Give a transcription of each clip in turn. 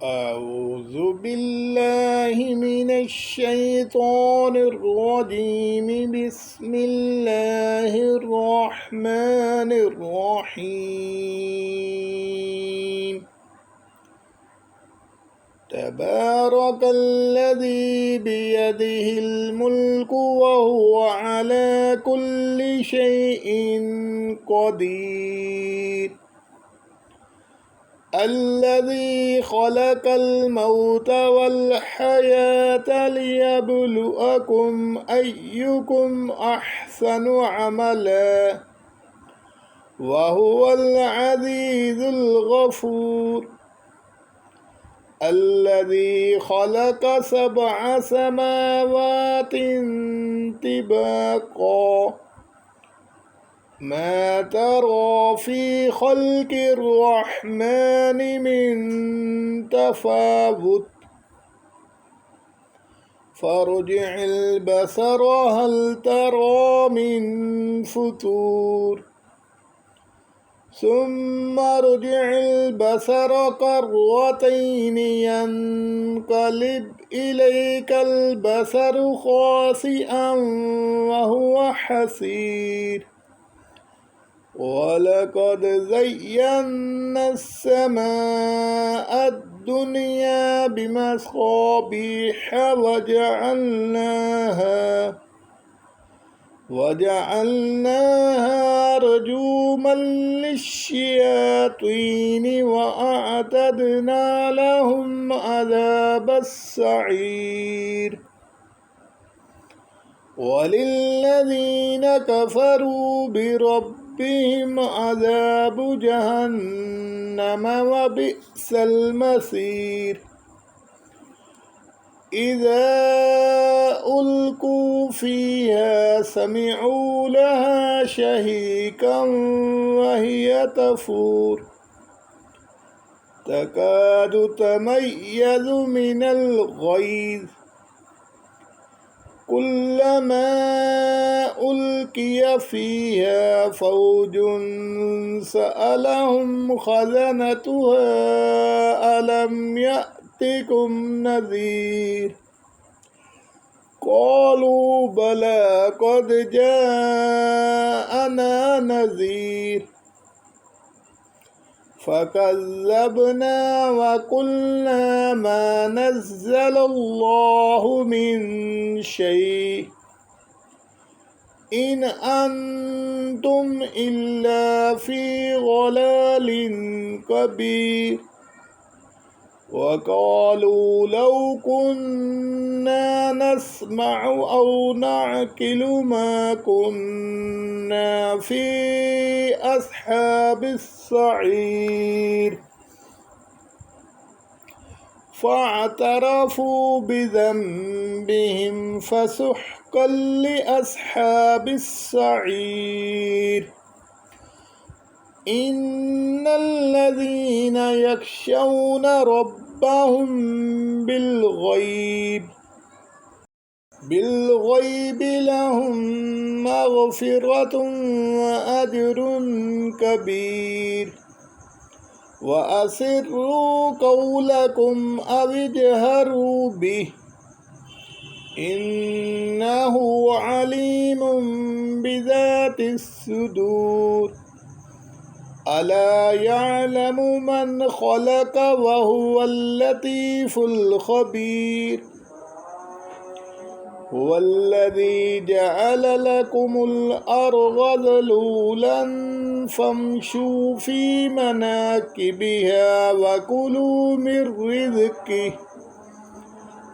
أعوذ بالله من الشيطان الرجيم. بسم الله الرحمن الرحيم. تبارك الذي بيده الملك وهو على كل شيء قدير. الذي خلق الموت والحياة ليبلوكم أيكم أحسن عملا وهو العزيز الغفور. الذي خلق 7 سماوات طباقا ما ترى في خلق الرحمن من تفاوت فارجع البصر هل ترى من فتور ثم ارجع البصر كرتين ينقلب إليك البصر خاسئا وهو حسير. ولقد زينا السماء الدنيا بمصابيح وجعلناها رجوما للشياطين وأعتدنا لهم عذاب السعير. وللذين كفروا بربهم عذاب جهنم وبئس المصير. إذا ألقوا فيها سمعوا لها شهيقا وهي تفور تكاد تميز من الغيظ كلما ألقي فيها فوج سألهم خزنتها ألم يأتكم نذير قالوا بلى قد جاءنا نذير فكذبنا وقلنا ما نزل الله من شيء إن أنتم إلا في ضلال كبير. وقالوا لو كنا نسمع أو نعقل ما كنا في أصحاب السعير. فاعترفوا بذنبهم فسحقا لأصحاب السعير. إن الذين يخشون ربهم بالغيب لهم مغفرة وأجر كبير. وأسروا قولكم أو اجهروا به إنه عليم بذات الصدور. ألا يعلم من خلق وهو اللطيف الخبير. هو الذي جعل لكم الأرض ذلولا فامشوا في مناكبها وكلوا من رزقه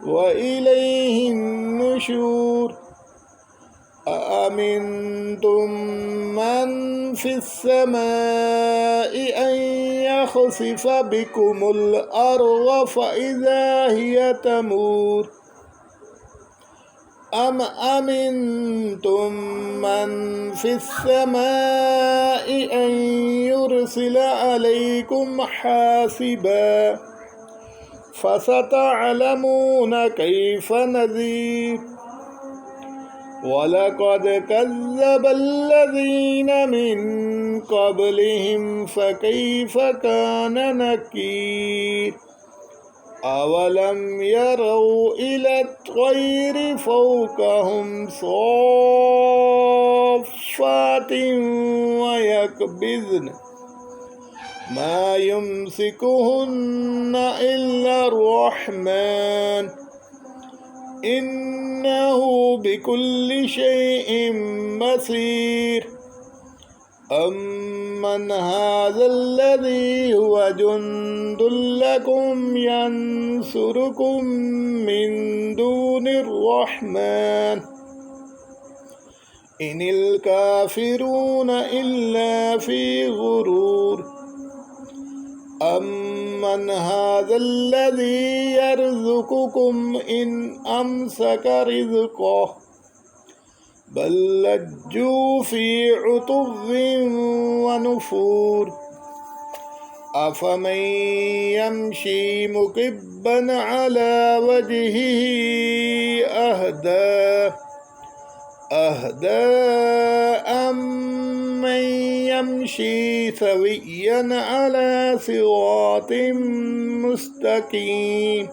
وإليه النشور. أأمنتم من في السماء أن يخسف بكم الأرض فإذا هي تمور أم أمنتم من في السماء أن يرسل عليكم حاسبا فستعلمون كيف نذير. ولقد كذب الذين من قبلهم فكيف كان نكير. أولم يروا إلى الطير فوقهم صافات ويقبضن ما يمسكهن إلا الرحمن إنه بكل شيء بصير أمن هذا الذي هو جند لكم ينصركم من دون الرحمن إن الكافرون إلا في غرور أمن هذا الذي يرزقكم إن أمسك رزقه بل لجوا في عتو ونفور أفمن يمشي مكبا على وجهه أهدى أمن يمشي سويا على صراط مستقيم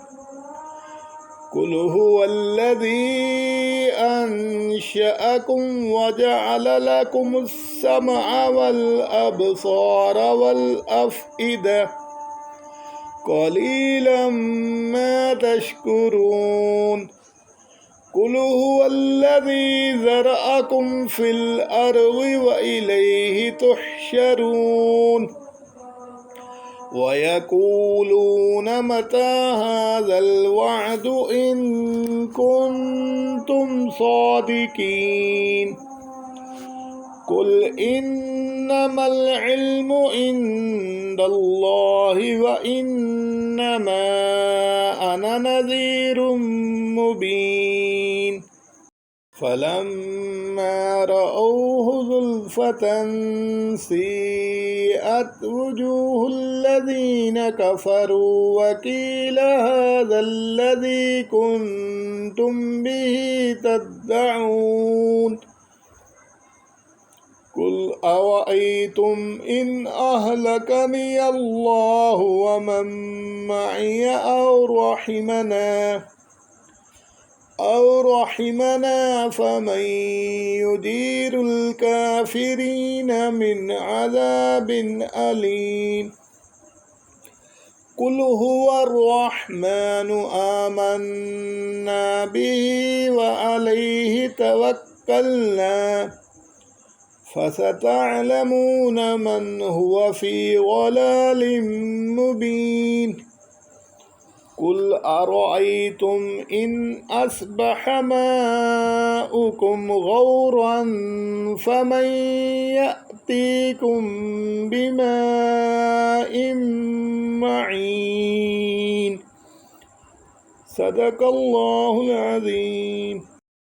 قل هو الذي أنشأكم وجعل لكم السمع والأبصار والأفئدة قليلا ما تشكرون قل هو الذي ذرأكم في الأرض وإليه تحشرون ويقولون متى هذا الوعد إن كنتم صادقين قل إنما العلم عند الله وإنما أنا نذير مبين فلما رأوه زلفة سيئت وجوه الذين كفروا وقيل هذا الذي كنتم به تدعون قل أرأيتم إن أهلكني الله ومن معي أو رحمنا فمن يدير الكافرين من عذاب أليم قل هو الرحمن آمنا به وعليه توكلنا فستعلمون من هو في ضلال مبين قل أرأيتم إن أصبح ماؤكم غورا فمن يأتيكم بماء معين صدق الله العظيم.